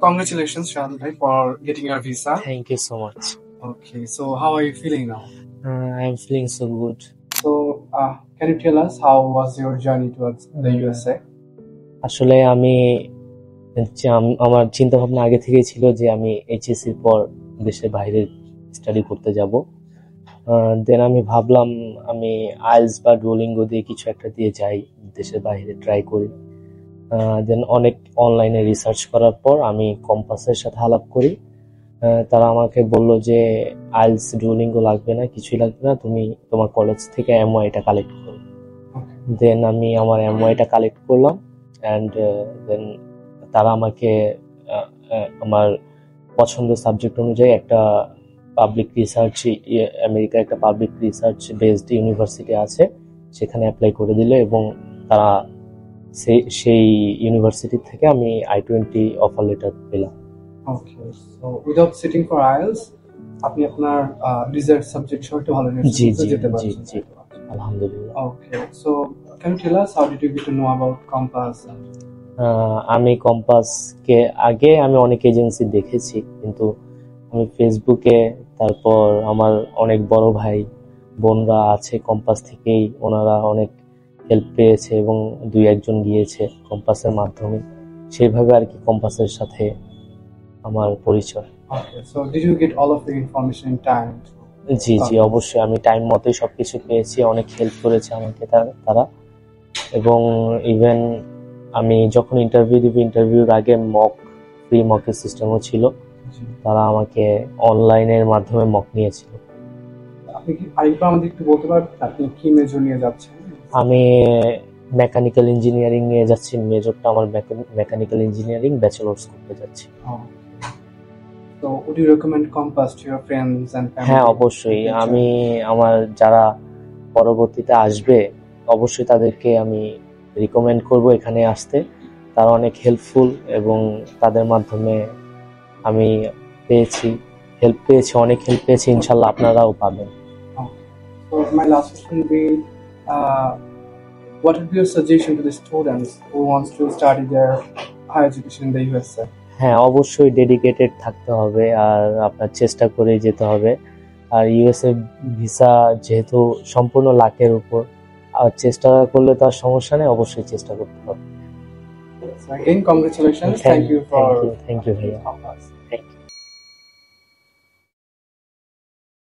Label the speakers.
Speaker 1: Congratulations, Shahid bhai, for getting your visa.
Speaker 2: Thank you so much.
Speaker 1: Okay, so how are you feeling now?
Speaker 2: I'm feeling so good.
Speaker 1: So, can you tell us how was your journey towards the USA?
Speaker 2: আসলে আমি আমার চিন্তা ভাবনা আগে থেকেই ছিল যে আমি এইচএসসির পর দেশের বাইরে স্টাডি করতে যাব। দেন আমি ভাবলাম আমি আইএলটিএস বা ডুওলিঙ্গো দিয়ে কিছু একটা দিয়ে যাই, দেশের বাইরে ট্রাই করি। দেন অনেক অনলাইনে রিসার্চ করার পর আমি কম্পাসের সাথে আলাপ করি। তারা আমাকে বললো যে আইএলটিএস ডুওলিঙ্গো লাগবে না, কিছুই লাগবে না, তুমি তোমার কলেজ থেকে এমওয়াইটা কালেক্ট করো। দেন আমি আমার এমওয়াইটা কালেক্ট করলাম অ্যান্ড দেন তারা আমাকে আমার পছন্দের সাবজেক্ট অনুযায়ী একটা পাবলিক রিসার্চ, আমেরিকার একটা পাবলিক রিসার্চ বেসড ইউনিভার্সিটি আছে, সেখানে অ্যাপ্লাই করে দিল এবং তারা সেই ইউনিভার্সিটি থেকে আমি I-20 অফার লেটার পেলাম।
Speaker 1: Okay, so without sitting for IELTS আপনি আপনার ডিজায়ার্ড সাবজেক্ট সহ ভালো ইউনিভার্সিটিতে যেতে পারছেন।
Speaker 2: জি, আলহামদুলিল্লাহ।
Speaker 1: Okay, so can you tell us how did you get to know about Compass?
Speaker 2: আমি কম্পাসকে আগে আমি অনেক এজেন্সি দেখেছি, কিন্তু আমি ফেসবুকে, তারপর আমার অনেক বড় ভাই বোনরা আছে কম্পাস থেকেই, ওনারা অনেক হেল্প পেয়েছে এবং দুই একজন গিয়েছে কম্পাসের মাধ্যমে, সেইভাবে আর কি কম্পাসের সাথে আমার পরিচয়।
Speaker 1: Okay, so did you get all of the information in time?
Speaker 2: জি, অবশ্যই আমি টাইম মতোই সবকিছু পেয়েছি, অনেক হেল্প করেছে আমাকে তারা। এবং ইভেন আমি যখন ইন্টারভিউ দিব, ইন্টারভিউর আগে ফ্রি মকের সিস্টেমও ছিল, তারা আমাকে অনলাইনের মাধ্যমে মক নিয়েছিল।
Speaker 1: আপনি কি আরেকবার আমাদের একটু বলতে পারবেন আপনি কি মেজর নিয়ে যাচ্ছেন?
Speaker 2: আমি মেকানিক্যাল ইঞ্জিনিয়ারিং নিয়ে যাচ্ছি, মেজরটা আমার মেকানিক্যাল ইঞ্জিনিয়ারিং ব্যাচেলর্স করতে যাচ্ছি।
Speaker 1: So would you recommend Compass to your friends and family?
Speaker 2: হ্যাঁ, অবশ্যই। আমি আমার যারা পরবর্তীতে আসবে অবশ্যই তাদেরকে আমি রিকমেন্ড করব এখানে আসতে। তারা অনেক হেল্পফুল এবং তাদের মাধ্যমে আমি অনেক হেল্প পেয়েছি, ইনশাল্লাহ আপনারাও পাবেন।
Speaker 1: So my last question would be, what would be your suggestion to the students who wants to study their higher education in the USA?
Speaker 2: হ্যাঁ, অবশ্যই ডেডিকেটেড থাকতে হবে আর আপনার চেষ্টা করে যেতে হবে। আর ইউএসএ ভিসা যেহেতু সম্পূর্ণ লাকের উপর, আর চেষ্টা করলে তো আর সমস্যা নেই, অবশ্যই চেষ্টা করতে হবে।
Speaker 1: So again, congratulations. Thank you
Speaker 2: ভাইয়া।